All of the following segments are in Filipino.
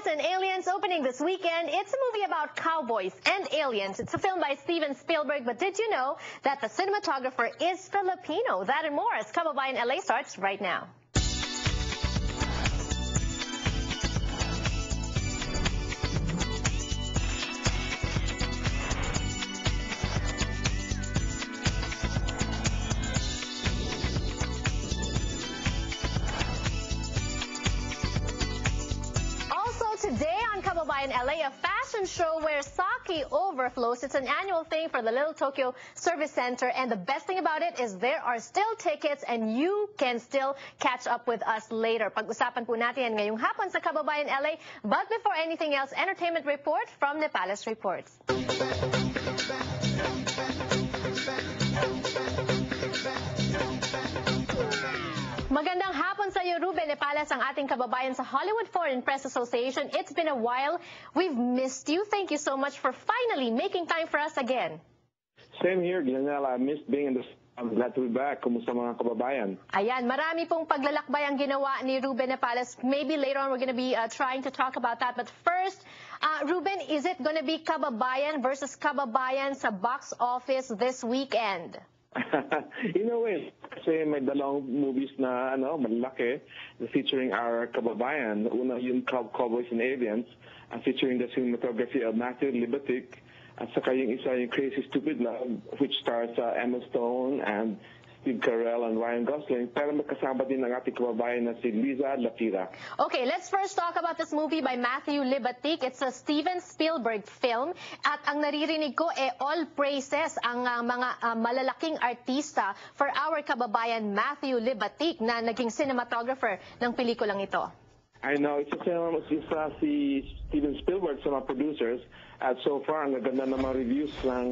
Cowboys and Aliens opening this weekend. It's a movie about cowboys and aliens. It's a film by Steven Spielberg, but did you know that the cinematographer is Filipino? That and more as Kababayan LA starts right now. Today on Kababayan LA, a fashion show where sake overflows. It's an annual thing for the Little Tokyo Service Center, and the best thing about it is there are still tickets and you can still catch up with us later. Pag-usapan po natin ngayong hapon sa Kababayan LA. But before anything else, entertainment report from Nepales Reports. Magandang hapon sa iyo, Ruben Nepales, ang ating kababayan sa Hollywood Foreign Press Association. It's been a while. We've missed you. Thank you so much for finally making time for us again. Same here, Glenelle. I missed being in the... I'm glad to be back. Kumusta mga kababayan? Ayan, marami pong paglalakbay ang ginawa ni Ruben Nepales. Maybe later on we're going to be trying to talk about that. But first, Ruben, is it going to be Kababayan versus Kababayan sa box office this weekend? In a way, kasi may dalawang movies na malaki featuring our kababayan. Una yung Cowboys and Aliens, featuring the cinematography of Matthew Libatic, at saka yung isa yung Crazy Stupid Love, which stars Emma Stone and Steve Carell and Ryan Gosling, pero magkasama din ang ating kababayan na si Liza Lapira. Okay, let's first talk about this movie by Matthew Libatic. It's a Steven Spielberg film. At ang naririnig ko, all praises ang mga malalaking artista for our kababayan Matthew Libatic na naging cinematographer ng pelikulang ito. I know, it's a film, si Steven Spielberg sa mga producers. At so far, ang ganda ng mga reviews ng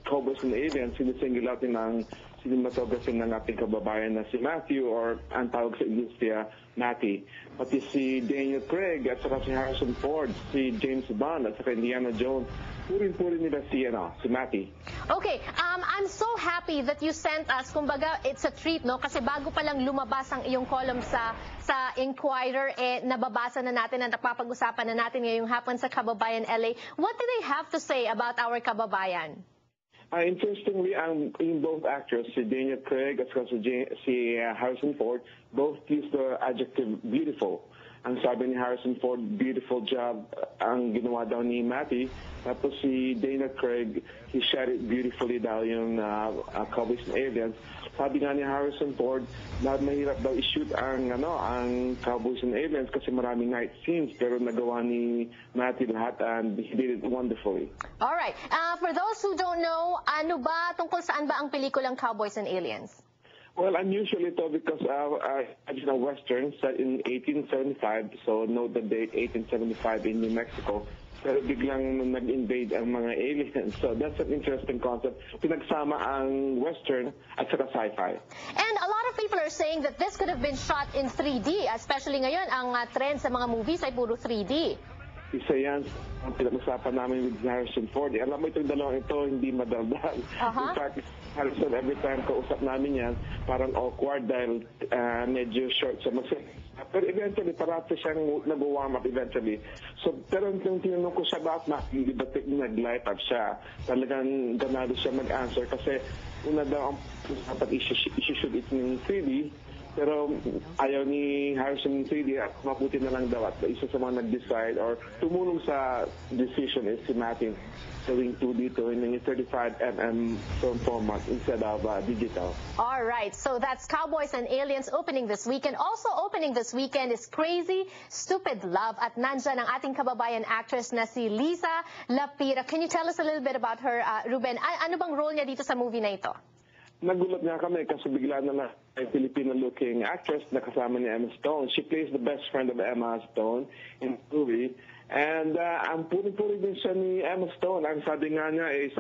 Cowboys and Aliens, sinisingle out din ng cinematography ng ating kababayan na si Matthew, or ang tawag sa industriya, Matty. Pati si Daniel Craig at saka si Harrison Ford, si James Bond at saka Indiana Jones, purin-purin nila si Matty. Okay, I'm so happy that you sent us, kumbaga, it's a treat, no? Kasi bago pa lang lumabas ang iyong column sa Inquirer, nababasa na natin at napapag-usapan na natin ngayong hapon sa Kababayan LA. What do they have to say about our kababayan? Interestingly, in both actors, si Daniel Craig at si Harrison Ford, both used the adjective beautiful. Ang sabi ni Harrison Ford, beautiful job ang ginawa daw ni Matty. Tapos si Daniel Craig, he shot it beautifully daw yung Cowboys and Aliens. Sabi nga ni Harrison Ford, mahirap daw i-shoot ang Cowboys and Aliens kasi maraming night scenes, pero nagawa ni Matty lahat and he did it wonderfully. Alright, for those who don't know, tungkol saan ba ang pelikulang Cowboys and Aliens? Well, unusual ito because it's a Western set in 1875, so note the date, 1875 in New Mexico. Pero biglang nag-invade ang mga aliens. So that's an interesting concept. Pinagsama ang Western at saka sci-fi. And a lot of people are saying that this could have been shot in 3D, especially ngayon, ang trend sa mga movies ay puro 3D. Isa yan ang pinag-usapan namin with Harrison Ford. Alam mo, itong dalawang ito, hindi madaldal. In fact, Harrison, every time kausap namin yan, parang awkward dahil medyo short siya. Pero eventually, parati siyang nag-warm up eventually. So, pero nung tinanong ko siya bakit nag-light up siya, talagang ganado siya mag-answer kasi una daw ang dapat isi-shoot it in 3D. Pero ayaw ni Harrison 3D at mabuti na lang daw at isa sa mga nag-decide or tumulong sa decision is si Matty gawing 2D to in a 35mm film format instead of digital. All right, so that's Cowboys and Aliens opening this weekend. Also opening this weekend is Crazy Stupid Love at nandyan ang ating kababayan actress na si Liza Lapira. Can you tell us a little bit about her, Ruben? Ano bang role niya dito sa movie na ito? Nagulat nga kami kasi bigla na ay Filipino-looking actress na kasama ni Emma Stone. She plays the best friend of Emma Stone in the movie. And ang puri-puri din siya ni Emma Stone. Ang sabi nga niya is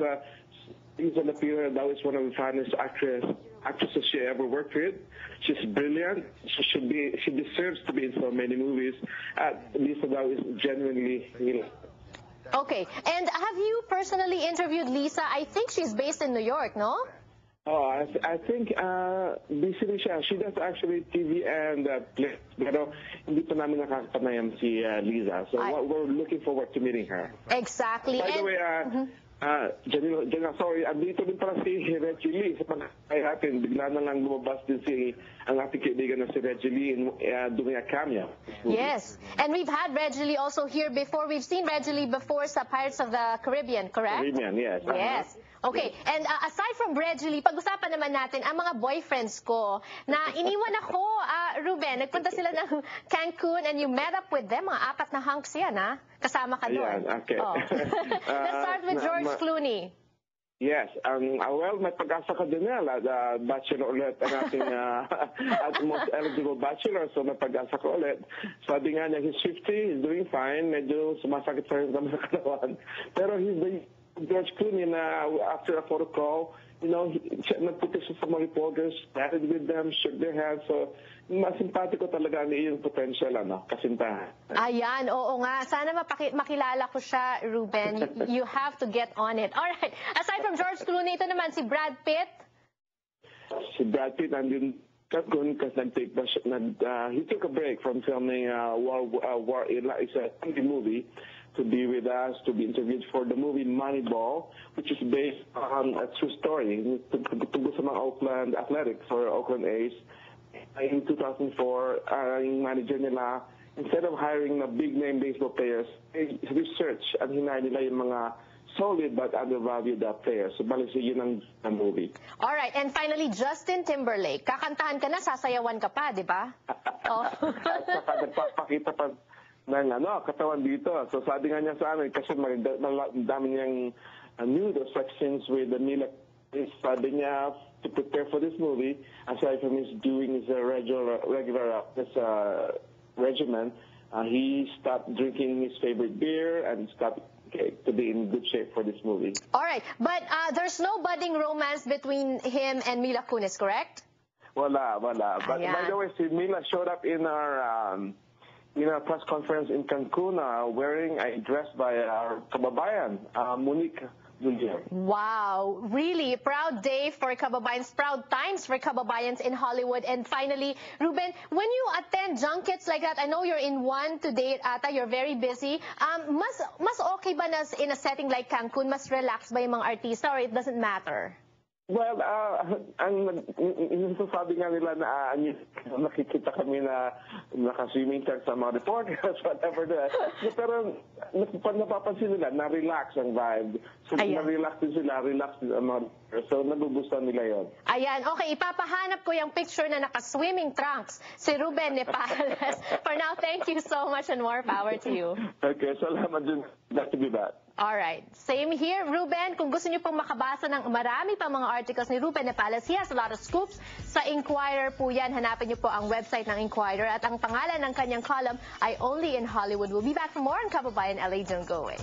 Liza Lapira daw is one of the finest actresses she ever worked with. She's brilliant. She deserves to be in so many movies. Liza daw is genuinely real. Okay, and have you personally interviewed Lisa? I think she's based in New York, no? Oh, I think busy siya. She does actually TV and plays, pero hindi pa namin nakakapanayam si Liza. So we're looking forward to meeting her. Exactly. By the way, Janila, sorry, andito din pala si Reggie Lee. Sa pagkakay natin, bigla na lang lumabas din ang ating kaibigan na si Reggie Lee doing a cameo. Yes, and we've had Reggie Lee also here before. We've seen Reggie Lee before sa Pirates of the Caribbean, correct? Caribbean, yes. Yes. Okay, and aside from Reggie Lee, pag-usapan naman natin ang mga boyfriends ko na iniwan ako, Ruben. Nagpunta sila ng Cancun and you met up with them. Mga 4 na hunks yan, ha? Kasama ka doon. Ayan, okay. Oh. Let's start with George Clooney. Yes, well, may pag-asa ka din nila. Bachelor ulit ang ating at most eligible bachelor, so may pag-asa ka ulit. Sabi nga niya, he's 50, he's doing fine, medyo sumasakit sa rin naman sa katawan. Pero he's the George Clooney na after a photo call, nagpunta siya sa mga reporters, chatted with them, shook their hands, so mas simpatiko talaga ang iyong potential, kasintahan. Ayan, oo nga. Sana makilala ko siya, Ruben. You have to get on it. Alright, aside from George Clooney, ito naman si Brad Pitt. Si Brad Pitt, nandun Cancun kasi he took a break from filming it's a comedy movie to be with us, to be interviewed for the movie Moneyball, which is based on a true story. Tungkol sa mga Oakland Athletics or Oakland A's. In 2004, yung manager nila, instead of hiring the big-name baseball players, they research at hinay nila yung mga solid but undervalued players. So, balik sa yun ang movie. Alright, and finally, Justin Timberlake. Kakantahan ka na, sasayawan ka pa, di ba? Oh. At saka nagpapakita pa ng katawan dito. So sabi nga niya sa amin, kasi dami niyang nude sex scenes with Mila. Sabi niya, to prepare for this movie, aside from his doing his regular regimen, he stopped drinking his favorite beer and stopped to be in good shape for this movie. All right, but there's no budding romance between him and Mila Kunis, correct? Wala. But by the way, si Mila showed up in our press conference in Cancun wearing a dress by our kababayan, Monique Dulce. Wow, really proud day for kababayans, proud times for kababayans in Hollywood. And finally, Ruben, when you attend junkets like that, I know you're in one today ata, you're very busy. Mas okay ba na in a setting like Cancun, mas relax ba yung mga artista or it doesn't matter? Well, ang sasabi nga nila na nakikita kami na naka-swimming trunks sa mga reporters, whatever that. Pero napapansin nila, na-relax ang vibe. So, na-relax din sila, relax din ang mga reporters. So, nagugustuhan nila yon. Ayan, okay, ipapahanap ko yung picture na naka-swimming trunks, si Ruben Nepales. For now, thank you so much and more power to you. Okay, salamat din. Glad to be back. Alright, same here, Ruben. Kung gusto niyo pong makabasa ng marami pa mga articles ni Ruben Nepales, he has a lot of scoops. Sa Inquirer po yan. Hanapin niyo po ang website ng Inquirer. At ang pangalan ng kanyang column ay Only in Hollywood. We'll be back for more on Kababayan LA. Don't go away.